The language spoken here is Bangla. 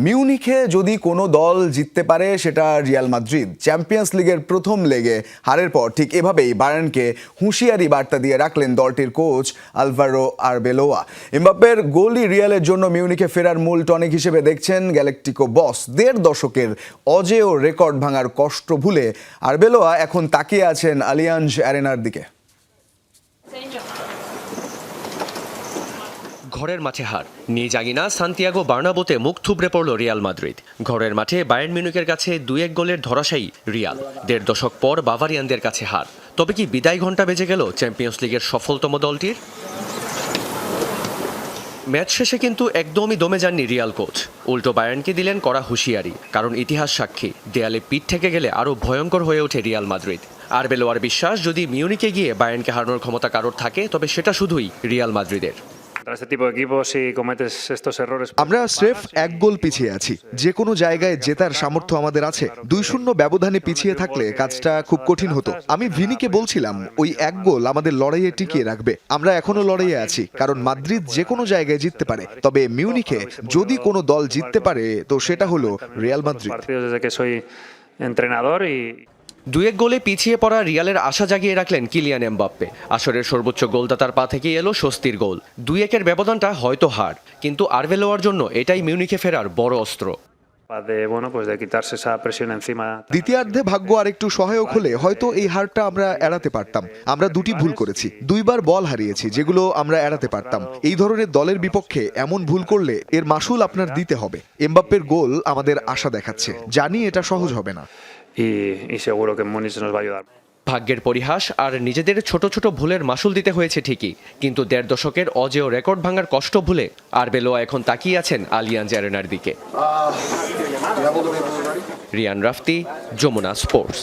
মিউনিখে যদি কোনো দল জিততে পারে সেটা রিয়াল মাদ্রিদ। চ্যাম্পিয়ন্স লিগের প্রথম লেগে হারের পর ঠিক এভাবেই বায়ার্নকে হুঁশিয়ারি বার্তা দিয়ে রাখলেন দলটির কোচ আলভারো আরবেলোয়া। এমবাপ্পের গোলই রিয়ালের জন্য মিউনিখে ফেরার মূল টনিক হিসেবে দেখছেন গ্যালাকটিকো বস। ১.৫ দশকের অজেয় রেকর্ড ভাঙার কষ্ট ভুলে আরবেলোয়া এখন তাকিয়ে আছেন আলিয়াঞ্জ অ্যারেনার দিকে। ঘরের মাঠে হার নিয়ে জাগিনা সান্তিয়াগো বার্নাবোতে মুখ থুবড়ে পড়ল রিয়াল মাদ্রিদ। ঘরের মাঠে বায়ার্ন মিউনিখের কাছে ২-১ গোলের ধরাশায়ী রিয়াল। ১.৫ দশক পর বাভারিয়ানদের কাছে হার। তবে কি বিদায় ঘণ্টা বেজে গেল চ্যাম্পিয়ন্স লিগের সফলতম দলটির? ম্যাচ শেষে কিন্তু একদমই দমে যাননি রিয়াল কোচ। উল্টো বায়ার্নকে দিলেন কড়া হুঁশিয়ারি, কারণ ইতিহাস সাক্ষী দেয়ালে পিঠ থেকে গেলে আরও ভয়ঙ্কর হয়ে ওঠে রিয়াল মাদ্রিদ। আরবেলোয়ার বিশ্বাস, যদি মিউনিকে গিয়ে বায়ার্নকে হারানোর ক্ষমতা কারোর থাকে তবে সেটা শুধুই রিয়াল মাদ্রিদের। আমরা স্রেফ ১ গোল পিছিয়ে আছি। যে কোনো জায়গায় জেতার সামর্থ্য আমাদের আছে। ২-০ ব্যবধানে পিছিয়ে থাকলে কাজটা খুব কঠিন হতো। আমি ভিনিকে বলছিলাম ওই ১ গোল আমাদের লড়াইয়ে টিকিয়ে রাখবে। আমরা এখনো লড়াইয়ে আছি, কারণ মাদ্রিদ যে কোনো জায়গায় জিততে পারে। তবে মিউনিখে যদি কোনো দল জিততে পারে তো সেটা হলো রিয়াল মাদ্রিদ। ২-১ গোলে পিছিয়ে পড়া রিয়ালের আশা জাগিয়ে রাখলেন কিলিয়ান এমবাপ্পে। আসরের সর্বোচ্চ গোলদাতার পা থেকে এলো স্বস্তির গোল। ২-১-এর ব্যবধানটা হয়তো হার, কিন্তু আরবেলোয়ার জন্য এটাই মিউনিখে ফেরার বড় অস্ত্র। দ্বিতীয়ার্ধে ভাগ্য আরেকটু সহায়ক হলে হয়তো এই হারটা আমরা এড়াতে পারতাম। আমরা ২টি ভুল করেছি, ২ বার বল হারিয়েছি, যেগুলো আমরা এড়াতে পারতাম। এই ধরনের দলের বিপক্ষে এমন ভুল করলে এর মাসুল আপনার দিতে হবে। এমবাপ্পের গোল আমাদের আশা দেখাচ্ছে। জানি এটা সহজ হবে না। ভাগ্যের পরিহাস আর নিজেদের ছোট ছোট ভুলের মাসুল দিতে হয়েছে ঠিকই, কিন্তু ১.৫ দশকের অজেয় রেকর্ড ভাঙার কষ্ট ভুলে আরবেলোয়া এখন তাকিয়ে আছেন আলিয়াঞ্জ অ্যারেনার দিকে। রিয়ান রাফতি, যমুনা স্পোর্টস।